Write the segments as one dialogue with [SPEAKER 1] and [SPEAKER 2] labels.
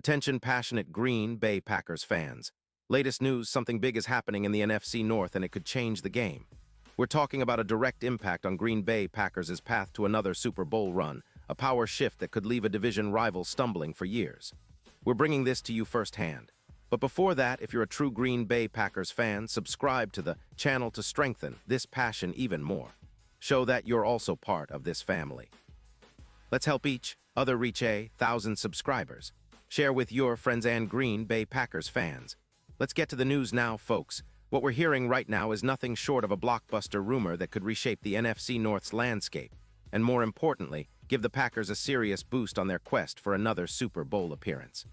[SPEAKER 1] Attention passionate Green Bay Packers fans. Latest news, something big is happening in the NFC North and it could change the game. We're talking about a direct impact on Green Bay Packers' path to another Super Bowl run, a power shift that could leave a division rival stumbling for years. We're bringing this to you firsthand. But before that, if you're a true Green Bay Packers fan, subscribe to the channel to strengthen this passion even more. Show that you're also part of this family. Let's help each other reach 1,000 subscribers. Share with your friends and Green Bay Packers fans. Let's get to the news now, folks. What we're hearing right now is nothing short of a blockbuster rumor that could reshape the NFC North's landscape, and more importantly, give the Packers a serious boost on their quest for another Super Bowl appearance.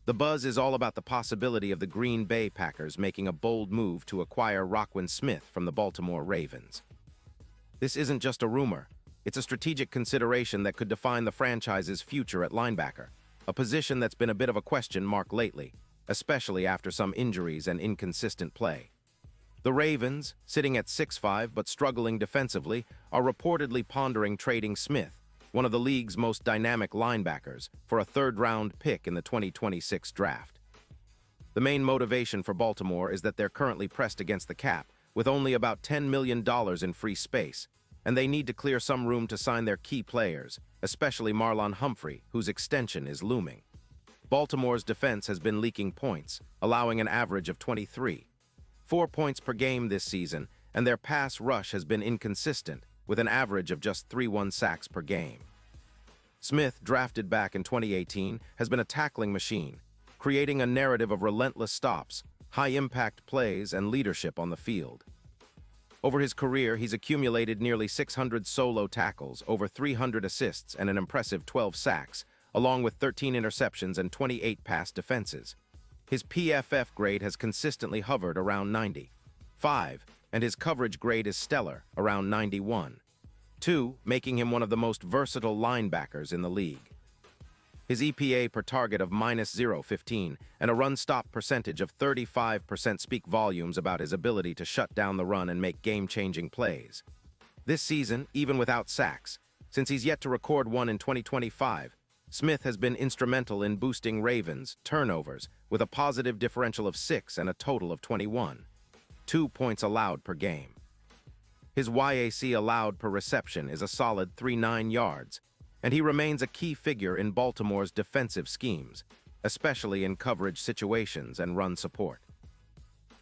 [SPEAKER 1] The buzz is all about the possibility of the Green Bay Packers making a bold move to acquire Roquan Smith from the Baltimore Ravens. This isn't just a rumor. It's a strategic consideration that could define the franchise's future at linebacker, a position that's been a bit of a question mark lately, especially after some injuries and inconsistent play. The Ravens, sitting at 6'5" but struggling defensively, are reportedly pondering trading Smith, one of the league's most dynamic linebackers, for a third-round pick in the 2026 draft. The main motivation for Baltimore is that they're currently pressed against the cap, with only about $10 million in free space, and they need to clear some room to sign their key players, especially Marlon Humphrey, whose extension is looming. Baltimore's defense has been leaking points, allowing an average of 23.4 points per game this season, and their pass rush has been inconsistent, with an average of just 3.1 sacks per game. Smith, drafted back in 2018, has been a tackling machine, creating a narrative of relentless stops, high-impact plays, and leadership on the field. Over his career, he's accumulated nearly 600 solo tackles, over 300 assists, and an impressive 12 sacks, along with 13 interceptions and 28 pass defenses. His PFF grade has consistently hovered around 95, and his coverage grade is stellar, around 91.2, making him one of the most versatile linebackers in the league. His EPA per target of -0.15 and a run-stop percentage of 35% speak volumes about his ability to shut down the run and make game-changing plays. This season, even without sacks, since he's yet to record one in 2025, Smith has been instrumental in boosting Ravens' turnovers with a positive differential of 6 and a total of 21.2 points allowed per game. His YAC allowed per reception is a solid 3.9 yards, and he remains a key figure in Baltimore's defensive schemes, especially in coverage situations and run support.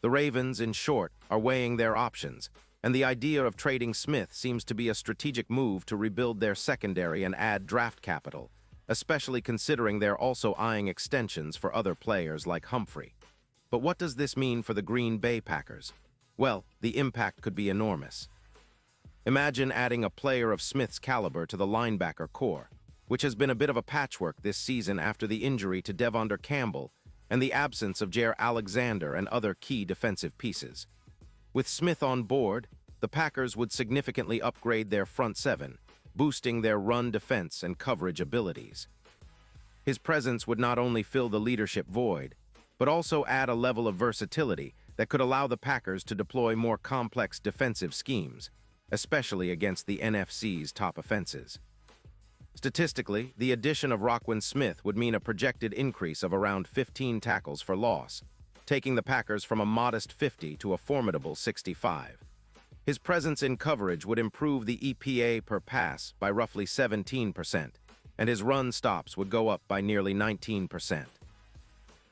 [SPEAKER 1] The Ravens, in short, are weighing their options, and the idea of trading Smith seems to be a strategic move to rebuild their secondary and add draft capital, especially considering they're also eyeing extensions for other players like Humphrey. But what does this mean for the Green Bay Packers? Well, the impact could be enormous. Imagine adding a player of Smith's caliber to the linebacker core, which has been a bit of a patchwork this season after the injury to Devondre Campbell and the absence of Jaire Alexander and other key defensive pieces. With Smith on board, the Packers would significantly upgrade their front seven, boosting their run defense and coverage abilities. His presence would not only fill the leadership void, but also add a level of versatility that could allow the Packers to deploy more complex defensive schemes, especially against the NFC's top offenses. Statistically, the addition of Roquan Smith would mean a projected increase of around 15 tackles for loss, taking the Packers from a modest 50 to a formidable 65. His presence in coverage would improve the EPA per pass by roughly 17%, and his run stops would go up by nearly 19%.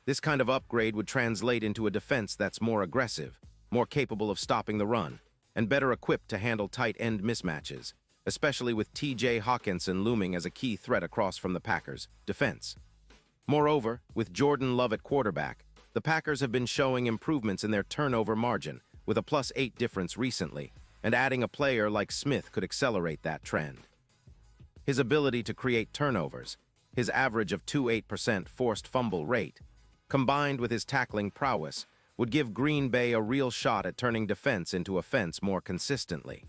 [SPEAKER 1] This kind of upgrade would translate into a defense that's more aggressive, more capable of stopping the run, and better equipped to handle tight end mismatches, especially with T.J. Hawkinson looming as a key threat across from the Packers' defense. Moreover, with Jordan Love at quarterback, the Packers have been showing improvements in their turnover margin, with a +8 difference recently, and adding a player like Smith could accelerate that trend. His ability to create turnovers, his average of 2.8% forced fumble rate, combined with his tackling prowess, would give Green Bay a real shot at turning defense into offense more consistently.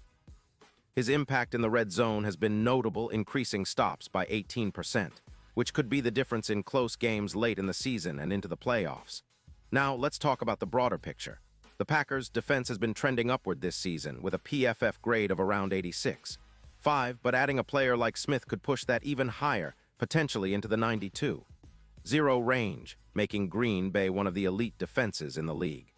[SPEAKER 1] His impact in the red zone has been notable, increasing stops by 18%, which could be the difference in close games late in the season and into the playoffs. Now, let's talk about the broader picture. The Packers' defense has been trending upward this season, with a PFF grade of around 86.5, but adding a player like Smith could push that even higher, potentially into the 92. zero range, making Green Bay one of the elite defenses in the league.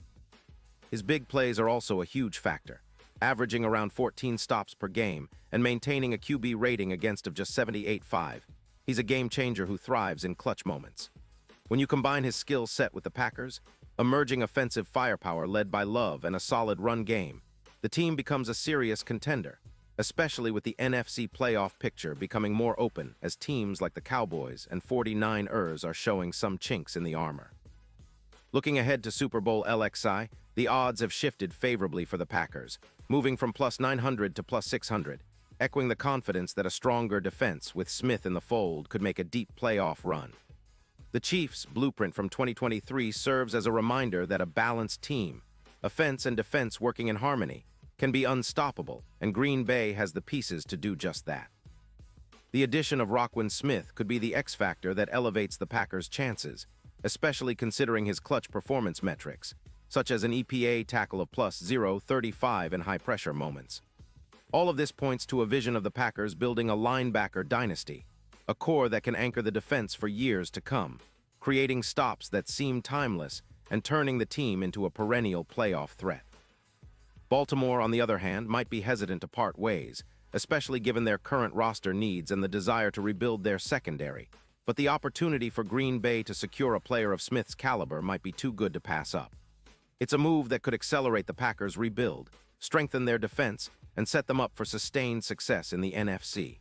[SPEAKER 1] His big plays are also a huge factor, averaging around 14 stops per game and maintaining a QB rating against of just 78.5. He's a game-changer who thrives in clutch moments. When you combine his skill set with the Packers' emerging offensive firepower led by Love and a solid run game, the team becomes a serious contender, especially with the NFC playoff picture becoming more open as teams like the Cowboys and 49ers are showing some chinks in the armor. Looking ahead to Super Bowl LXI, the odds have shifted favorably for the Packers, moving from plus 900 to plus 600, echoing the confidence that a stronger defense with Smith in the fold could make a deep playoff run. The Chiefs' blueprint from 2023 serves as a reminder that a balanced team, offense and defense working in harmony, can be unstoppable, and Green Bay has the pieces to do just that. The addition of Roquan Smith could be the X factor that elevates the Packers' chances, especially considering his clutch performance metrics, such as an EPA tackle of plus 0.35 in high-pressure moments. All of this points to a vision of the Packers building a linebacker dynasty, a core that can anchor the defense for years to come, creating stops that seem timeless and turning the team into a perennial playoff threat. Baltimore, on the other hand, might be hesitant to part ways, especially given their current roster needs and the desire to rebuild their secondary, but the opportunity for Green Bay to secure a player of Smith's caliber might be too good to pass up. It's a move that could accelerate the Packers' rebuild, strengthen their defense, and set them up for sustained success in the NFC.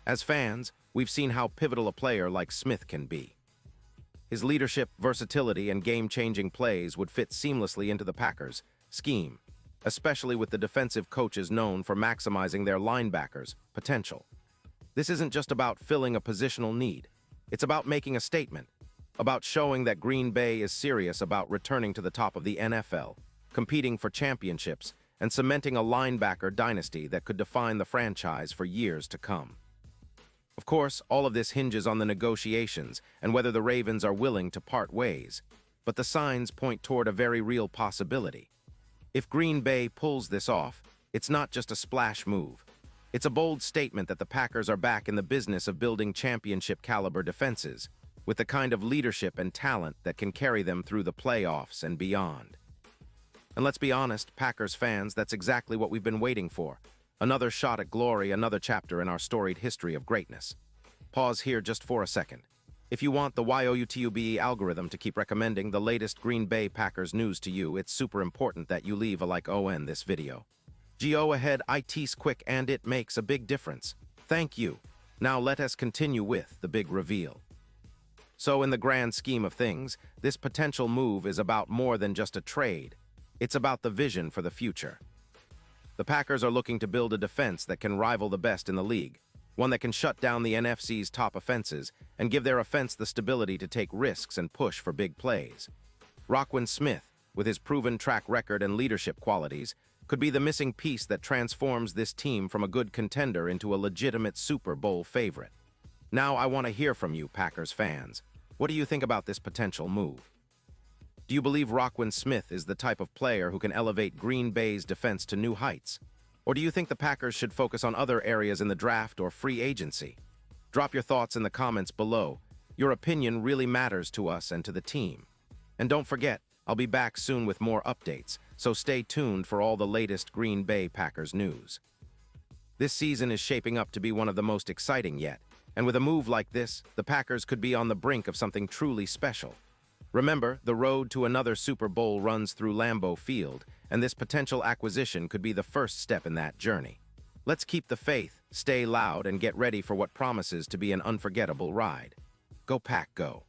[SPEAKER 1] As fans, we've seen how pivotal a player like Smith can be. His leadership, versatility, and game-changing plays would fit seamlessly into the Packers' scheme, especially with the defensive coaches known for maximizing their linebackers' potential. This isn't just about filling a positional need. It's about making a statement, about showing that Green Bay is serious about returning to the top of the NFL, competing for championships, and cementing a linebacker dynasty that could define the franchise for years to come. Of course, all of this hinges on the negotiations and whether the Ravens are willing to part ways, but the signs point toward a very real possibility. If Green Bay pulls this off, it's not just a splash move. It's a bold statement that the Packers are back in the business of building championship-caliber defenses, with the kind of leadership and talent that can carry them through the playoffs and beyond. And let's be honest, Packers fans, that's exactly what we've been waiting for. Another shot at glory, another chapter in our storied history of greatness. Pause here just for a second. If you want the YouTube algorithm to keep recommending the latest Green Bay Packers news to you, it's super important that you leave a like on this video. Go ahead, it's quick and it makes a big difference. Thank you. Now let us continue with the big reveal. So in the grand scheme of things, this potential move is about more than just a trade. It's about the vision for the future. The Packers are looking to build a defense that can rival the best in the league, one that can shut down the NFC's top offenses and give their offense the stability to take risks and push for big plays. Roquan Smith, with his proven track record and leadership qualities, could be the missing piece that transforms this team from a good contender into a legitimate Super Bowl favorite. Now I want to hear from you, Packers fans. What do you think about this potential move? Do you believe Roquan Smith is the type of player who can elevate Green Bay's defense to new heights? Or do you think the Packers should focus on other areas in the draft or free agency? Drop your thoughts in the comments below. Your opinion really matters to us and to the team. And don't forget, I'll be back soon with more updates, so stay tuned for all the latest Green Bay Packers news. This season is shaping up to be one of the most exciting yet, and with a move like this, the Packers could be on the brink of something truly special. Remember, the road to another Super Bowl runs through Lambeau Field, and this potential acquisition could be the first step in that journey. Let's keep the faith, stay loud, and get ready for what promises to be an unforgettable ride. Go Pack, go!